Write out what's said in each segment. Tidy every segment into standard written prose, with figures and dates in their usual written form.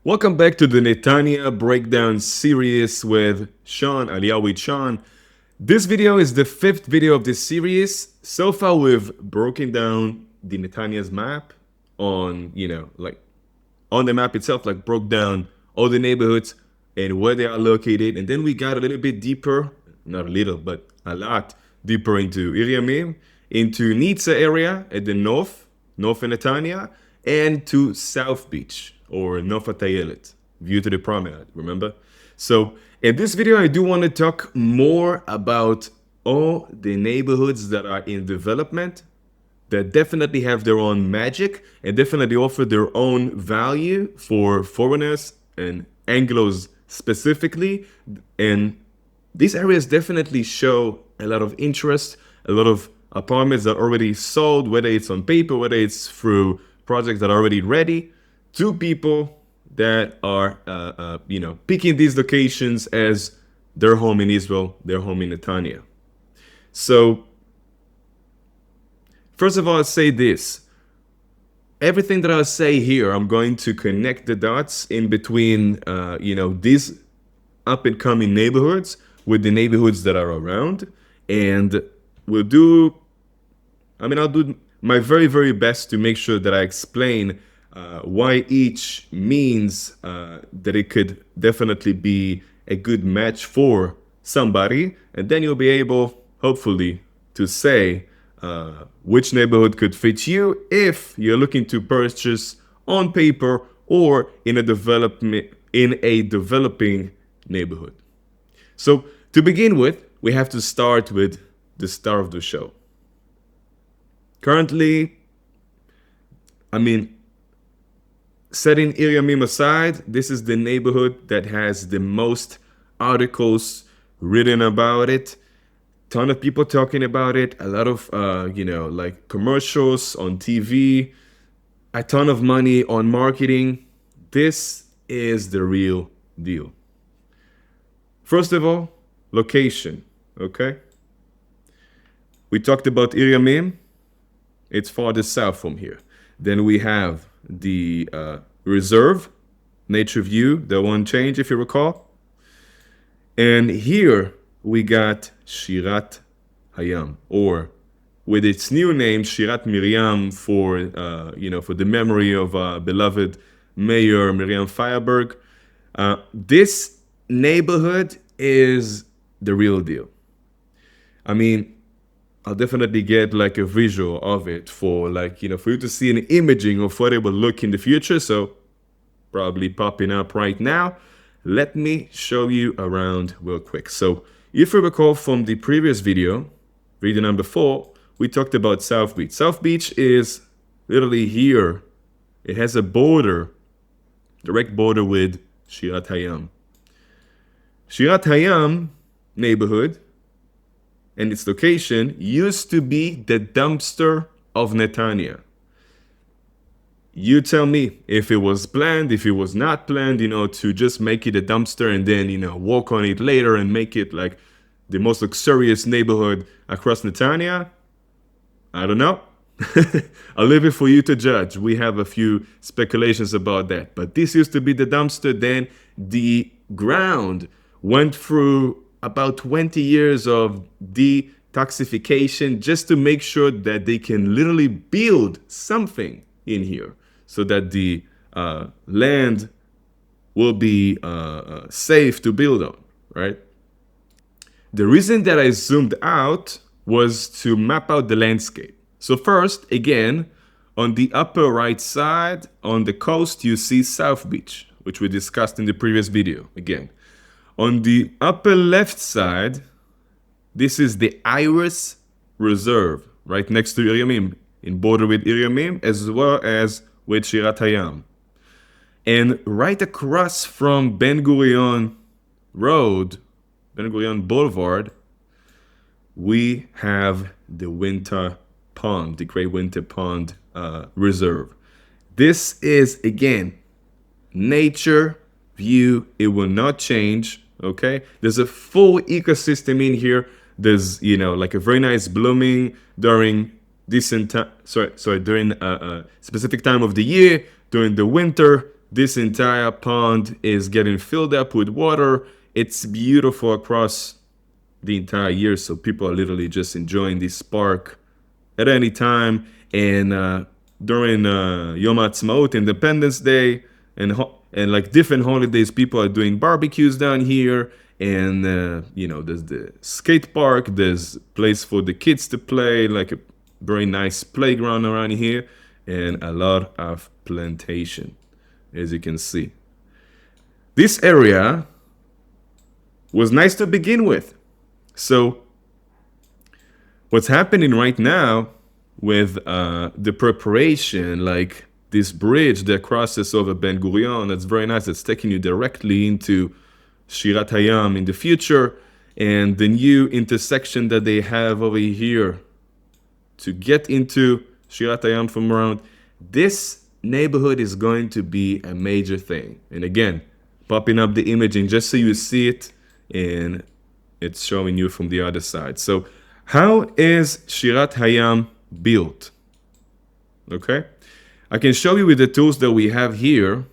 Welcome back to the Netanya breakdown series with Sean, Aliyah with Sean. This video is the fifth video of this series. So far, we've broken down the Netanya's map on, on the map itself, like broke down all the neighborhoods and where they are located. And then we got a little bit deeper, not a little, but a lot deeper into Ir Yamim, into Nitza area at the north in Netanya, and to South Beach or Nova Tayelet, view to the promenade, remember? So in this video, I do want to talk more about all the neighborhoods that are in development that definitely have their own magic and definitely offer their own value for foreigners and Anglos specifically. And these areas definitely show a lot of interest, a lot of apartments that are already sold, whether it's on paper, whether it's through projects that are already ready, to people that are, picking these locations as their home in Israel, their home in Netanya. So, first of all, I'll say this. Everything that I'll say here, I'm going to connect the dots in between, these up-and-coming neighborhoods with the neighborhoods that are around. And I'll do my very, very best to make sure that I explain why each means that it could definitely be a good match for somebody. And then you'll be able, hopefully, to say which neighborhood could fit you if you're looking to purchase on paper or in a developing neighborhood. So to begin with, we have to start with the star of the show. Currently, setting Ir Yamim aside, this is the neighborhood that has the most articles written about it. Ton of people talking about it. A lot of, commercials on TV. A ton of money on marketing. This is the real deal. First of all, location, okay? We talked about Ir Yamim. It's farther south from here. Then we have the reserve, nature view, that won't change if you recall. And here we got Shirat Hayam, or with its new name, Shirat Miriam, for the memory of beloved Mayor Miriam Feierberg. This neighborhood is the real deal. I'll definitely get like a visual of it for for you to see an imaging of what it will look in the future. So probably popping up right now. Let me show you around real quick. So if you recall from the previous video number 4, we talked about South Beach. South Beach is literally here. It has a direct border with Shirat Hayam. Shirat Hayam neighborhood and its location used to be the dumpster of Netanya. You tell me if it was planned, if it was not planned, to just make it a dumpster and then, walk on it later and make it like the most luxurious neighborhood across Netanya. I don't know. I'll leave it for you to judge. We have a few speculations about that. But this used to be the dumpster. Then the ground went through about 20 years of detoxification just to make sure that they can literally build something in here so that the land will be safe to build on, right? The reason that I zoomed out was to map out the landscape. So first, again, on the upper right side, on the coast, you see South Beach, which we discussed in the previous video, again. On the upper left side, this is the Iris Reserve, right next to Ir Yamim, in border with Ir Yamim, as well as with Shirat Hayam. And right across from Ben Gurion Boulevard, we have the Winter Pond, the Great Winter Pond Reserve. This is, again, nature view. It will not change. Okay, there's a full ecosystem in here. There's a very nice blooming during during a specific time of the year, during the winter. This entire pond is getting filled up with water. It's beautiful across the entire year, so people are literally just enjoying this park at any time. And during Yom Ha'atzmaut, Independence Day, and like different holidays, people are doing barbecues down here. And there's the skate park. There's place for the kids to play, like a very nice playground around here, and a lot of plantation, as you can see. This area was nice to begin with. So what's happening right now with the preparation, like this bridge that crosses over Ben Gurion, that's very nice. It's taking you directly into Shirat Hayam in the future, and the new intersection that they have over here to get into Shirat Hayam from around. This neighborhood is going to be a major thing. And again, popping up the imaging just so you see it, and it's showing you from the other side. So how is Shirat Hayam built? Okay, I can show you with the tools that we have here.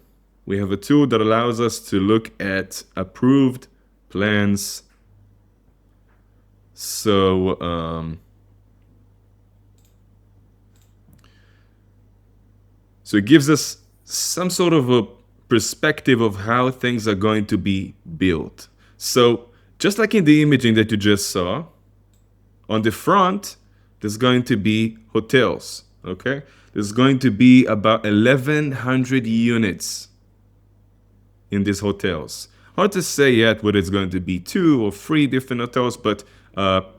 We have a tool that allows us to look at approved plans. So it gives us some sort of a perspective of how things are going to be built. So just like in the imaging that you just saw, on the front, there's going to be hotels, okay? There's going to be about 1,100 units in these hotels. Hard to say yet whether it's going to be 2 or 3 different hotels, but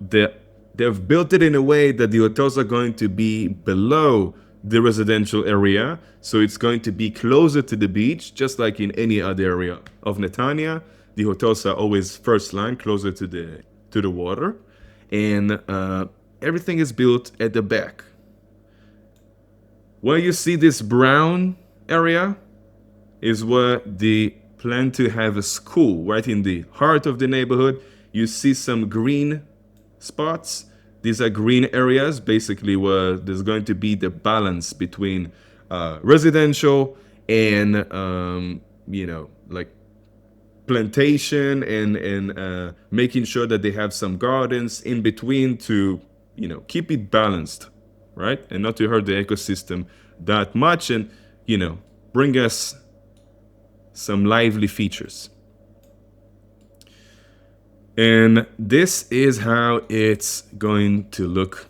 they've built it in a way that the hotels are going to be below the residential area, so it's going to be closer to the beach, just like in any other area of Netanya. The hotels are always first line, closer to the water, and everything is built at the back. Where you see this brown area is where they plan to have a school, right in the heart of the neighborhood. You see some green spots. These are green areas, basically where there's going to be the balance between residential and, like plantation, and making sure that they have some gardens in between to, keep it balanced, right? And not to hurt the ecosystem that much, and, bring us some lively features. And this is how it's going to look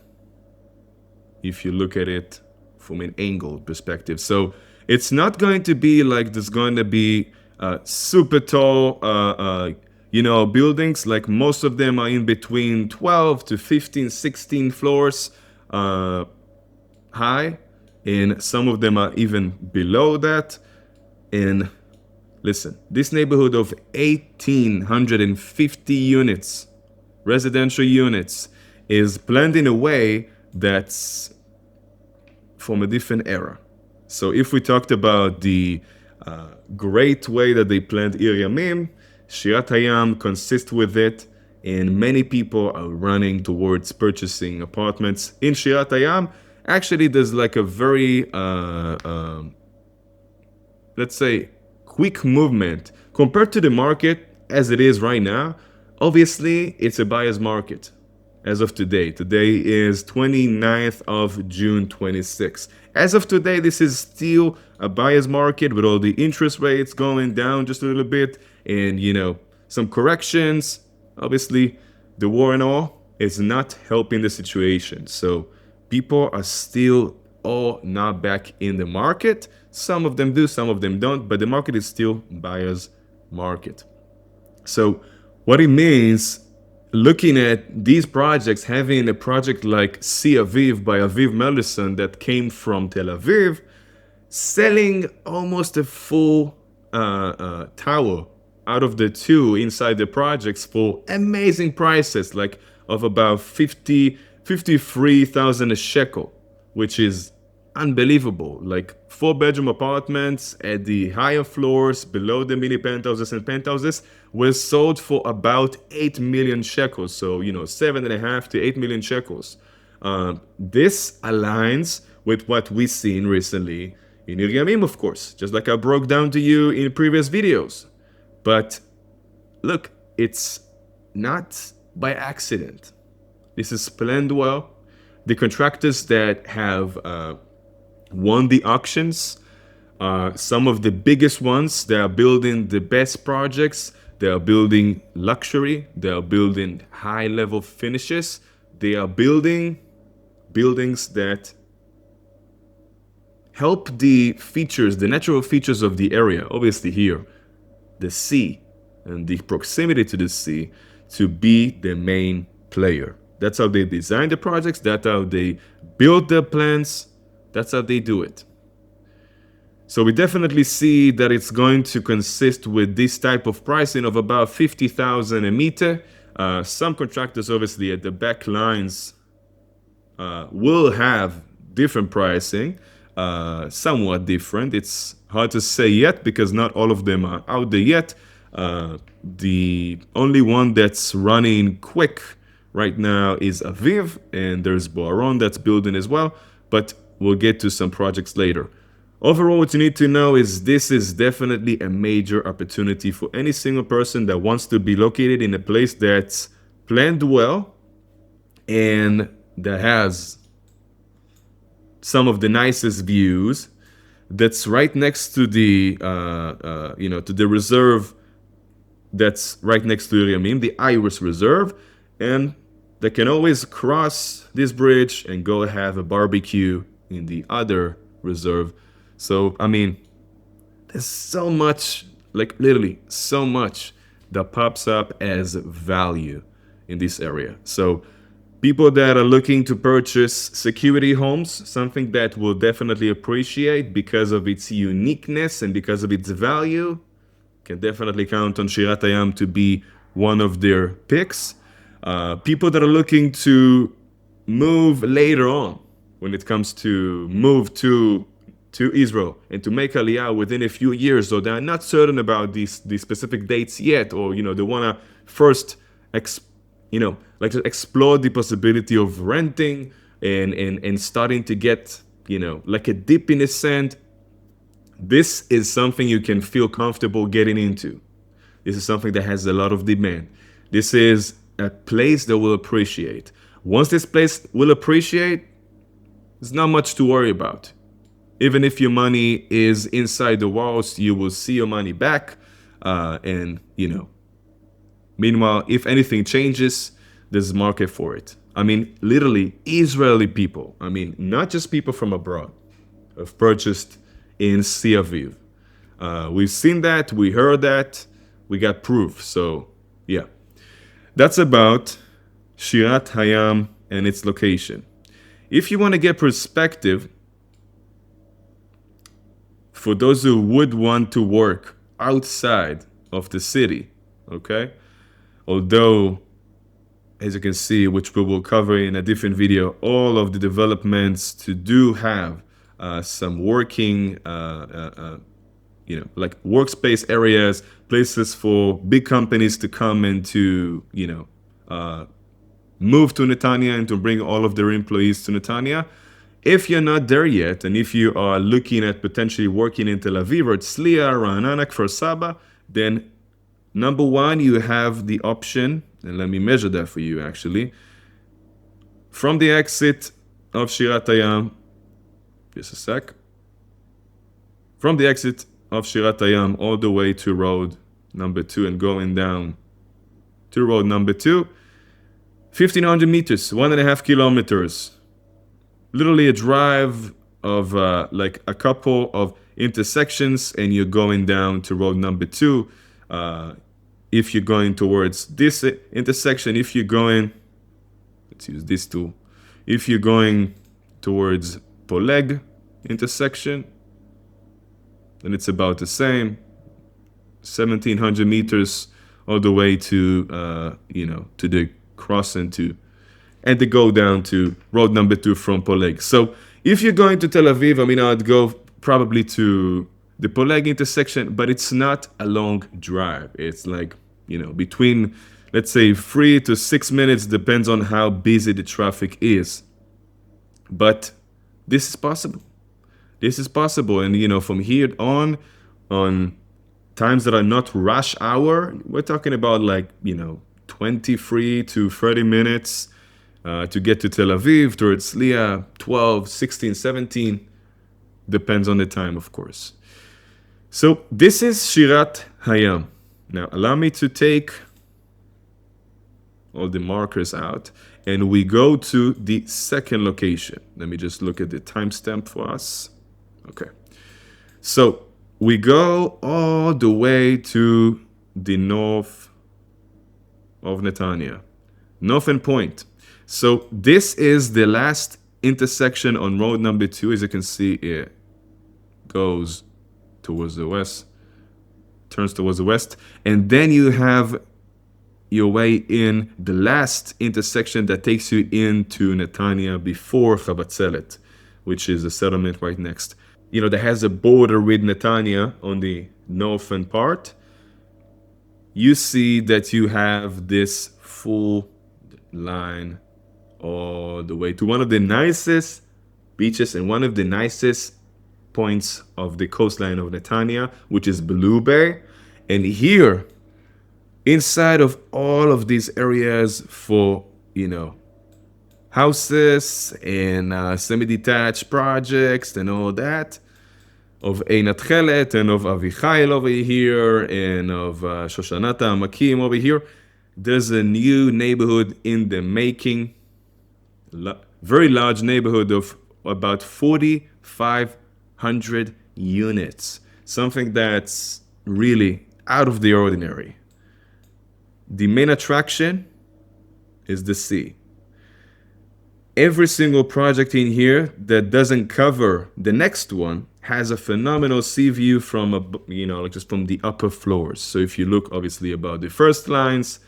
if you look at it from an angled perspective. So it's not going to be like there's going to be super tall, buildings. Like most of them are in between 12 to 15, 16 floors high. And some of them are even below that. And listen, this neighborhood of 1,850 units, residential units, is planned in a way that's from a different era. So if we talked about the great way that they planned Ir Yamim, Shirat Hayam consists with it, and many people are running towards purchasing apartments in Shirat Hayam. Actually, there's like a very, let's say, quick movement compared to the market as it is right now. Obviously, it's a buyer's market as of today. Today is 29th of June 26. As of today, this is still a buyer's market with all the interest rates going down just a little bit, and some corrections. Obviously, the war and all is not helping the situation. So people are still all not back in the market. Some of them do, some of them don't, but the market is still buyer's market. So what it means, looking at these projects, having a project like Sea Aviv by Aviv Mellison that came from Tel Aviv, selling almost a full tower out of the 2 inside the projects for amazing prices, like of about 53,000 a shekel, which is unbelievable. Like 4-bedroom apartments at the higher floors below the mini penthouses and penthouses were sold for about 8 million shekels. So, 7.5 to 8 million shekels. This aligns with what we've seen recently in Ir Yamim, of course, just like I broke down to you in previous videos. But look, it's not by accident. This is planned well. The contractors that have won the auctions, some of the biggest ones, they are building the best projects. They are building luxury. They are building high-level finishes. They are building buildings that help the features, the natural features of the area, obviously here, the sea and the proximity to the sea, to be the main player. That's how they design the projects. That's how they build their plans. That's how they do it. So we definitely see that it's going to consist with this type of pricing of about 50,000 a meter. Some contractors, obviously, at the back lines will have different pricing, somewhat different. It's hard to say yet because not all of them are out there yet. The only one that's running quick right now is Aviv, and there's Boaron that's building as well, but we'll get to some projects later. Overall, what you need to know is this is definitely a major opportunity for any single person that wants to be located in a place that's planned well and that has some of the nicest views, that's right next to the to the reserve that's right next to Ir Yamim, the Iris Reserve, and they can always cross this bridge and go have a barbecue in the other reserve. So, I mean, there's so much, like literally so much that pops up as value in this area. So people that are looking to purchase security homes, something that will definitely appreciate because of its uniqueness and because of its value, can definitely count on Shirat Hayam to be one of their picks. People that are looking to move later on, when it comes to move to Israel and to make Aliyah within a few years, so they're not certain about these specific dates yet, or they want to first to explore the possibility of renting and starting to get like a dip in the sand. This is something you can feel comfortable getting into. This is something that has a lot of demand. This is a place that will appreciate. Once this place will appreciate, there's not much to worry about. Even if your money is inside the walls, you will see your money back. Meanwhile, if anything changes, there's a market for it. I mean, literally, Israeli people, not just people from abroad, have purchased in Tel Aviv. We've seen that, we heard that, we got proof. So, yeah. That's about Shirat Hayam and its location. If you want to get perspective, for those who would want to work outside of the city, okay? Although, as you can see, which we will cover in a different video, all of the developments to do have some working, like workspace areas, places for big companies to come and to, move to Netanya and to bring all of their employees to Netanya. If you're not there yet, and if you are looking at potentially working in Tel Aviv or Tzliya, Ra'anana, Kfar Saba, then number one, you have the option, and let me measure that for you actually, from the exit of Shirat Hayam, just a sec, from the exit of Shirat Hayam all the way to road number 2 and going down to road number 2, 1,500 meters, 1.5 kilometers. Literally a drive of like a couple of intersections, and you're going down to road number 2. If you're going towards this intersection, if you're going, let's use this tool. If you're going towards Poleg intersection, then it's about the same, 1,700 meters all the way to to the crossing and to go down to road number 2 from Poleg. So if you're going to Tel Aviv, I'd go probably to the Poleg intersection, but it's not a long drive. It's like, between, let's say, 3 to 6 minutes, depends on how busy the traffic is. But this is possible. This is possible. And, from here on times that are not rush hour, we're talking about 23 to 30 minutes to get to Tel Aviv, to Herzliya, 12, 16, 17. Depends on the time, of course. So this is Shirat Hayam. Now, allow me to take all the markers out, and we go to the second location. Let me just look at the timestamp for us. Okay. So we go all the way to the north of Netanya, Northern Point. So this is the last intersection on road number 2. As you can see, it goes towards the west, turns towards the west, and then you have your way in the last intersection that takes you into Netanya before Chavatzelet, which is a settlement right next. That has a border with Netanya on the northern part. You see that you have this full line all the way to one of the nicest beaches and one of the nicest points of the coastline of Netanya, which is Blue Bay. And here, inside of all of these areas for, houses and semi-detached projects and all that, of Einat Chelet and of Avichail over here and of Shoshanat Amakim over here, there's a new neighborhood in the making, very large neighborhood of about 4,500 units, something that's really out of the ordinary. The main attraction is the sea. Every single project in here that doesn't cover the next one has a phenomenal sea view from, just from the upper floors. So if you look, obviously, about the first lines,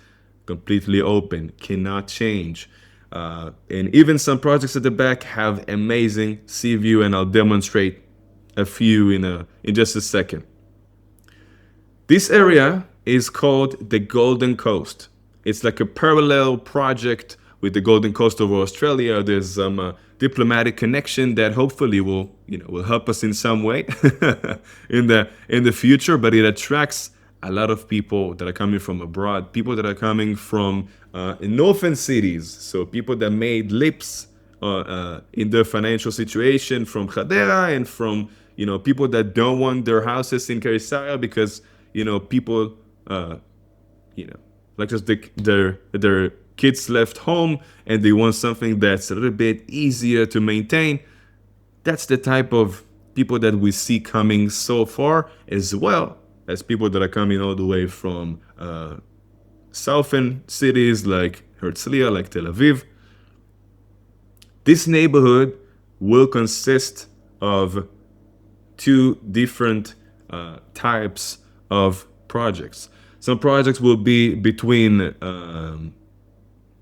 completely open, cannot change. And even some projects at the back have amazing sea view, and I'll demonstrate a few in just a second. This area is called the Golden Coast. It's like a parallel project with the Golden Coast of Australia. There's some diplomatic connection that hopefully will help us in some way in the future. But it attracts a lot of people that are coming from abroad, people that are coming from northern cities. So people that made leaps in their financial situation from Hadera, and from people that don't want their houses in Caesarea because people just their kids left home and they want something that's a little bit easier to maintain. That's the type of people that we see coming so far, as well as people that are coming all the way from southern cities like Herzliya, like Tel Aviv. This neighborhood will consist of 2 different types of projects. Some projects will be between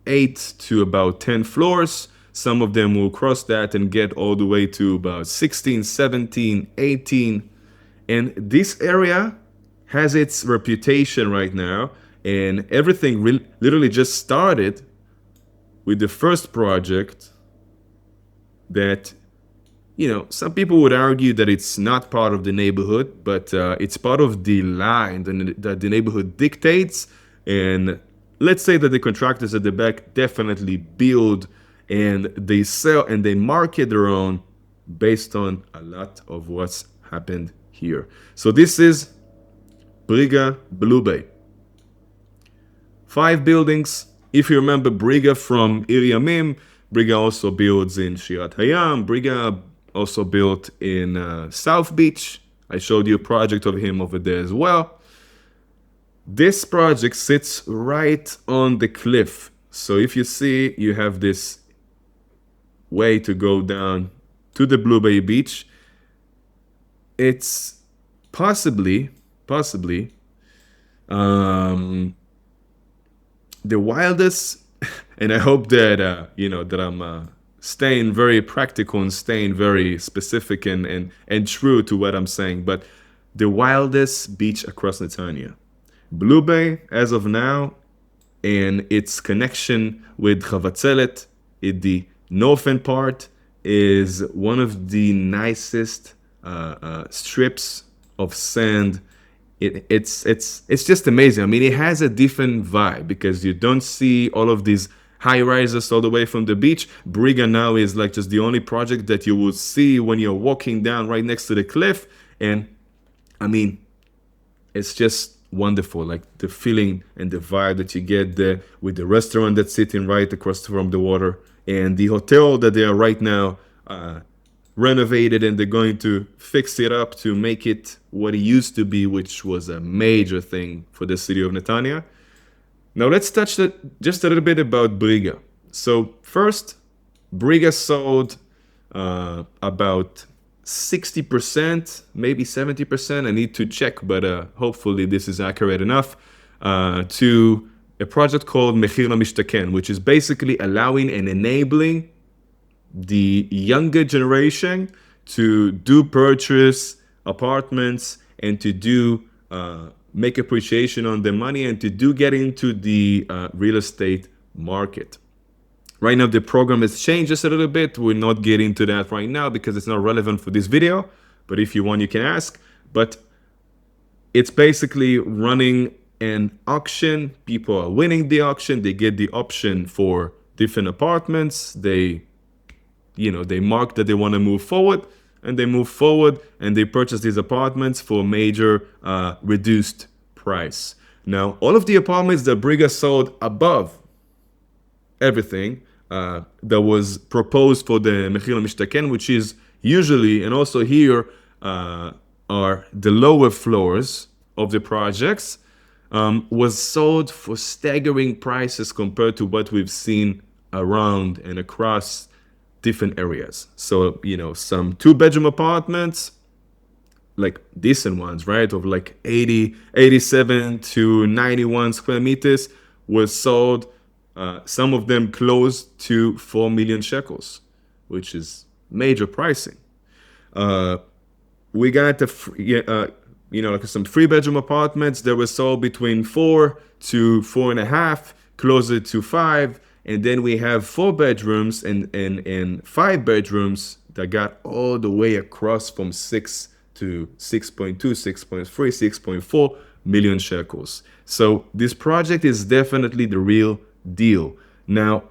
8 to about 10 floors. Some of them will cross that and get all the way to about 16, 17, 18. And this area has its reputation right now, and everything literally just started with the first project that, some people would argue that it's not part of the neighborhood, but it's part of the line that the neighborhood dictates. And let's say that the contractors at the back definitely build and they sell and they market their own based on a lot of what's happened here. So this is Briga Blue Bay. 5 buildings. If you remember Briga from Ir Yamim, Briga also builds in Shirat Hayam. Briga also built in South Beach. I showed you a project of him over there as well. This project sits right on the cliff. So if you see, you have this way to go down to the Blue Bay Beach. It's possibly the wildest, and I hope that that I'm staying very practical and staying very specific and true to what I'm saying, but the wildest beach across Netanya. Blue Bay, as of now, and its connection with Chavatzelet in the northern part, is one of the nicest strips of sand. It's just amazing. I mean, it has a different vibe because you don't see all of these high rises all the way from the beach. Briga now is like just the only project that you will see when you're walking down right next to the cliff. And I mean, it's just wonderful, like the feeling and the vibe that you get there with the restaurant that's sitting right across from the water and the hotel that they are right now renovated, and they're going to fix it up to make it what it used to be, which was a major thing for the city of Netanya. Now let's touch just a little bit about Briga. So first, Briga sold about 60%, maybe 70%. I need to check, but hopefully this is accurate enough, to a project called Mahir Lamishtaken, which is basically allowing and enabling the younger generation to do purchase apartments and to do make appreciation on their money and to do get into the real estate market. Right now the program has changed just a little bit. We're not getting to that right now because it's not relevant for this video, but if you want you can ask. But it's basically running an auction. People are winning the auction. They get the option for different apartments. They mark that they want to move forward, and they move forward and they purchase these apartments for a major reduced price. Now, all of the apartments that Briga sold above everything that was proposed for the Mahir Lamishtaken, which is usually, and also here are the lower floors of the projects, was sold for staggering prices compared to what we've seen around and across different areas. So, some 2-bedroom apartments, like decent ones, right, of like 87 to 91 square meters was sold. Some of them close to 4 million shekels, which is major pricing. We got some 3-bedroom apartments that were sold between 4 to 4.5, closer to 5. And then we have 4 bedrooms and 5 bedrooms that got all the way across from 6 to 6.2, 6.3, 6.4 million shekels. So this project is definitely the real deal. Now,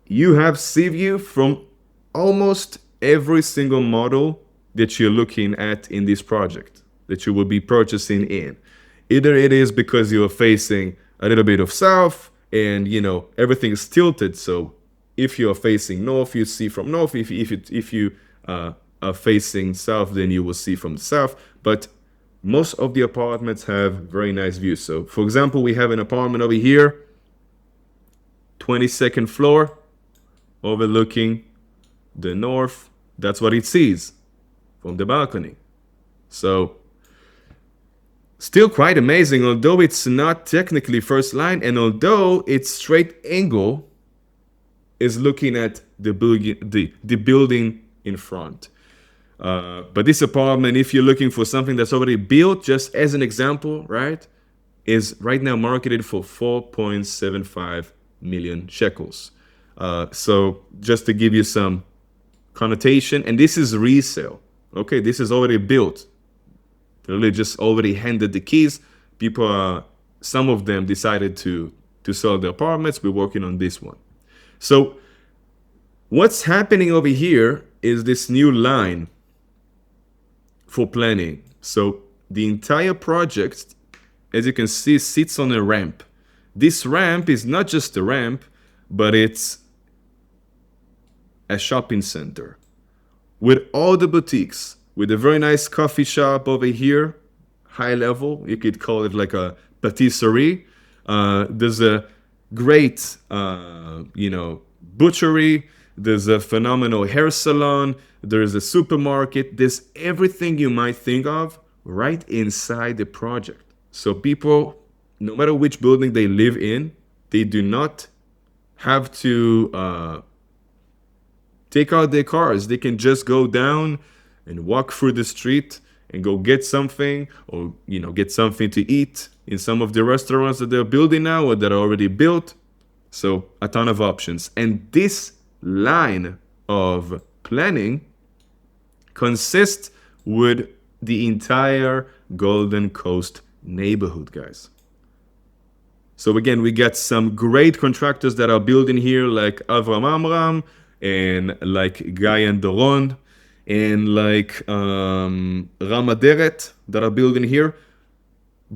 you have sea view from almost every single model that you're looking at in this project that you will be purchasing in. Either it is because you're facing a little bit of south and everything is tilted, so if you're facing north, you see from north. If you are facing south, then you will see from the south. But most of the apartments have very nice views. So for example, we have an apartment over here, 22nd floor, overlooking the north. That's what it sees from the balcony. So still quite amazing, although it's not technically first line, and although its straight angle is looking at the building in front. But this apartment, if you're looking for something that's already built, just as an example, right, is right now marketed for 4.75 million shekels. So just to give you some connotation, and this is resale. Okay, this is already built. They really just already handed the keys. People, some of them decided to sell their apartments. We're working on this one. So what's happening over here is this new line for planning. So the entire project, as you can see, sits on a ramp. This ramp is not just a ramp, but it's a shopping center with all the boutiques, with a very nice coffee shop over here, high level. You could call it like a patisserie. There's a great, butchery. There's a phenomenal hair salon. There's a supermarket. There's everything you might think of right inside the project. So people, no matter which building they live in, they do not have to take out their cars. They can just go down and walk through the street and go get something, or get something to eat in some of the restaurants that they're building now or that are already built. So a ton of options. And this line of planning consists with the entire Golden Coast neighborhood, guys. So again, we got some great contractors that are building here, like Avram Amram and like Guy and Doron and like Ramaderet that are building here.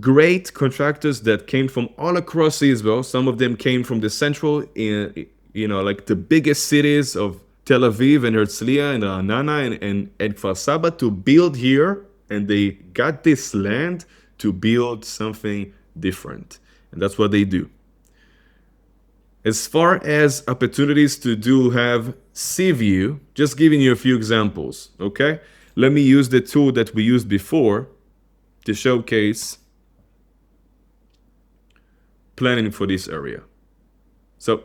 Great contractors that came from all across Israel. Some of them came from the central, like the biggest cities of Tel Aviv and Herzliya and Ra'anana and Kfar Saba to build here, and they got this land to build something different. And that's what they do. As far as opportunities to have sea view, just giving you a few examples, okay? Let me use the tool that we used before to showcase planning for this area. So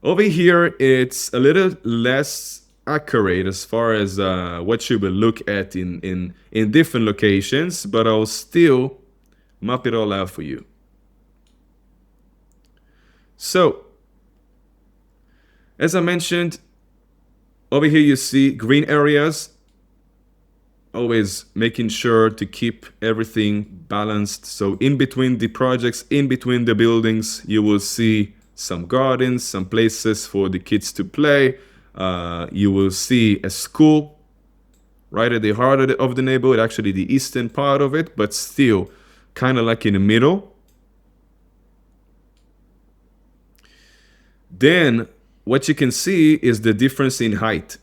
over here, it's a little less accurate as far as what you will look at in different locations, but I'll still map it all out for you. So, as I mentioned, over here you see green areas, always making sure to keep everything balanced. So in between the projects, in between the buildings, you will see some gardens, some places for the kids to play. You will see a school right at the heart of the neighborhood, actually the eastern part of it, but still kind of like in the middle. Then what you can see is the difference in height.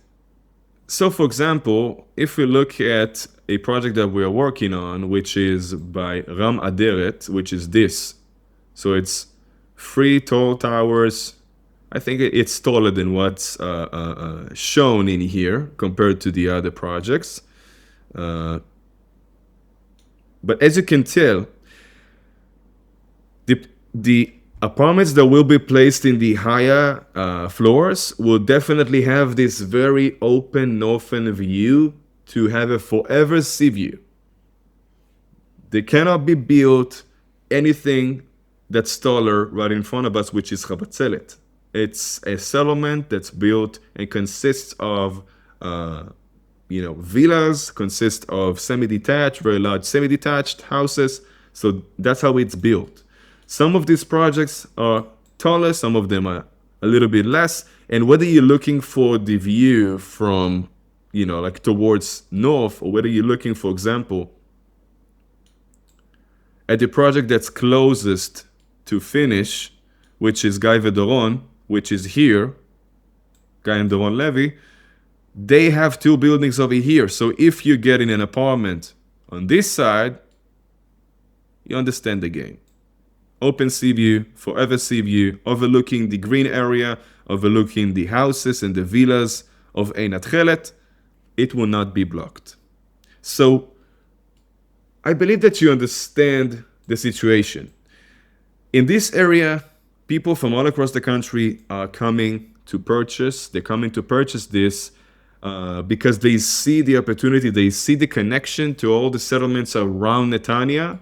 So for example, if we look at a project that we are working on, which is by Ram Aderet, which is this. So it's 3 tall towers. I think it's taller than what's shown in here compared to the other projects. But as you can tell, the apartments that will be placed in the higher floors will definitely have this very open northern view to have a forever sea view. They cannot be built anything that's taller right in front of us, which is Chabatzelet. It's a settlement that's built and consists of villas, consists of semi-detached, very large semi-detached houses. So that's how it's built. Some of these projects are taller, some of them are a little bit less. And whether you're looking for the view from, like towards north, or whether you're looking, for example, at the project that's closest to finish, which is Guy Doron, which is here, Guy and Doron Levy, they have 2 buildings over here. So if you're getting an apartment on this side, you understand the game. Open sea view, forever sea view, overlooking the green area, overlooking the houses and the villas of Ein Atchelet, it will not be blocked. So I believe that you understand the situation. In this area, people from all across the country are coming to purchase. They're coming to purchase this because they see the opportunity, they see the connection to all the settlements around Netanya,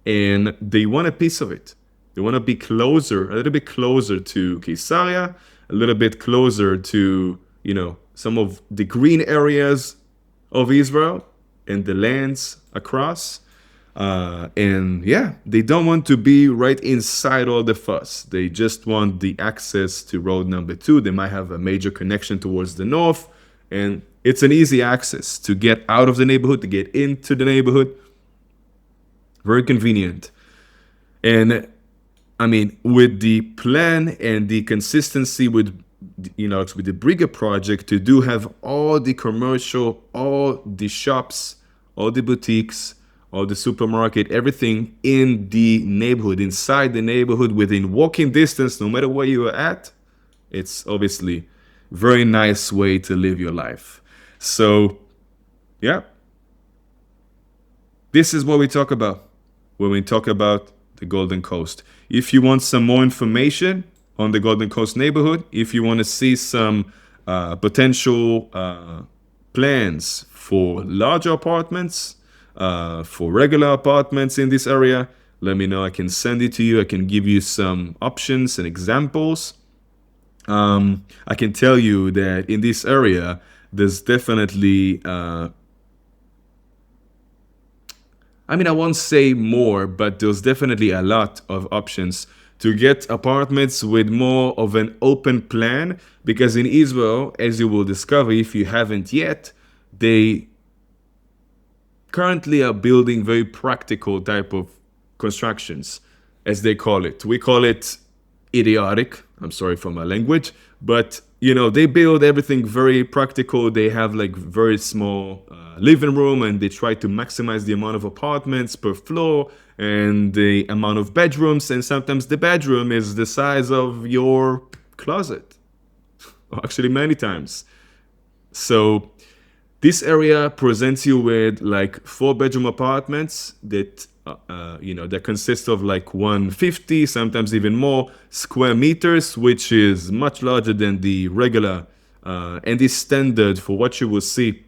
and they want a piece of it. They want to be closer, a little bit closer to Caesarea, a little bit closer to, some of the green areas of Israel and the lands across. They don't want to be right inside all the fuss. They just want the access to road number 2. They might have a major connection towards the north, and it's an easy access to get out of the neighborhood, to get into the neighborhood. Very convenient. And I mean, with the plan and the consistency with the Briga project to have all the commercial, all the shops, all the boutiques, all the supermarket, everything in the neighborhood, inside the neighborhood, within walking distance, no matter where you are at, it's obviously a very nice way to live your life. So, yeah. This is what we talk about when we talk about the Golden Coast. If you want some more information on the Golden Coast neighborhood, if you want to see some potential plans for larger apartments, for regular apartments in this area, let me know. I can send it to you. I can give you some options and examples. I can tell you that in this area, there's definitely, I won't say more, but there's definitely a lot of options to get apartments with more of an open plan, because in Israel, as you will discover if you haven't yet, they currently are building very practical type of constructions, as they call it. We call it idiotic. I'm sorry for my language, but they build everything very practical. They have like very small living room, and they try to maximize the amount of apartments per floor and the amount of bedrooms. And sometimes the bedroom is the size of your closet, actually many times. So this area presents you with like 4-bedroom apartments that that consist of like 150, sometimes even more square meters, which is much larger than the regular and is standard for what you will see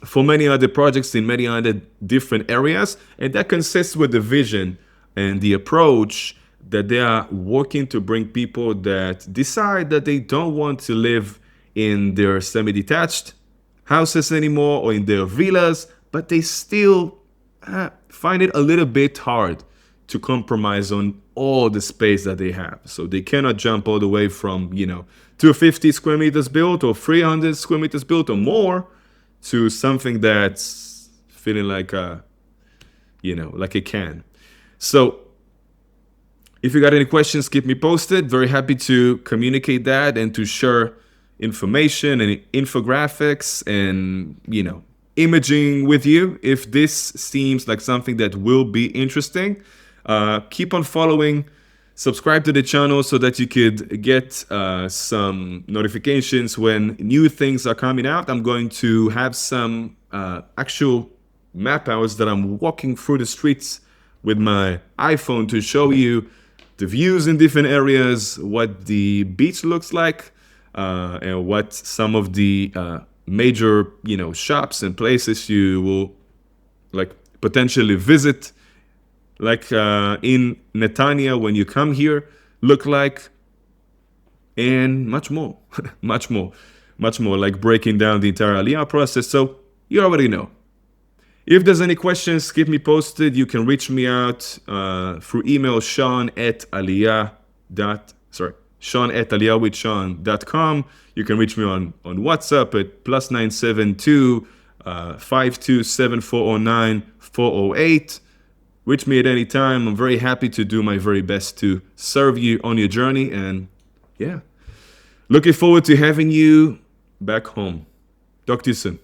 for many other projects in many other different areas. And that consists with the vision and the approach that they are working to bring people that decide that they don't want to live in their semi-detached houses anymore or in their villas, but they still find it a little bit hard to compromise on all the space that they have. So they cannot jump all the way from 250 square meters built or 300 square meters built or more to something that's feeling like like a can. So if you got any questions, keep me posted. Very happy to communicate that and to share information and infographics and imaging with you. If this seems like something that will be interesting, keep on following, subscribe to the channel so that you could get some notifications when new things are coming out. I'm going to have some actual map hours that I'm walking through the streets with my iPhone to show you the views in different areas, what the beach looks like, and what some of the major shops and places you will like potentially visit, like in Netanya when you come here, look like, and much more. much more, like breaking down the entire Aliyah process. So you already know. If there's any questions, keep me posted. You can reach me out through email, Sean@aliyah.com. You can reach me on WhatsApp at +972 527 408. Reach me at any time. I'm very happy to do my very best to serve you on your journey. And yeah, looking forward to having you back home. Talk to you soon.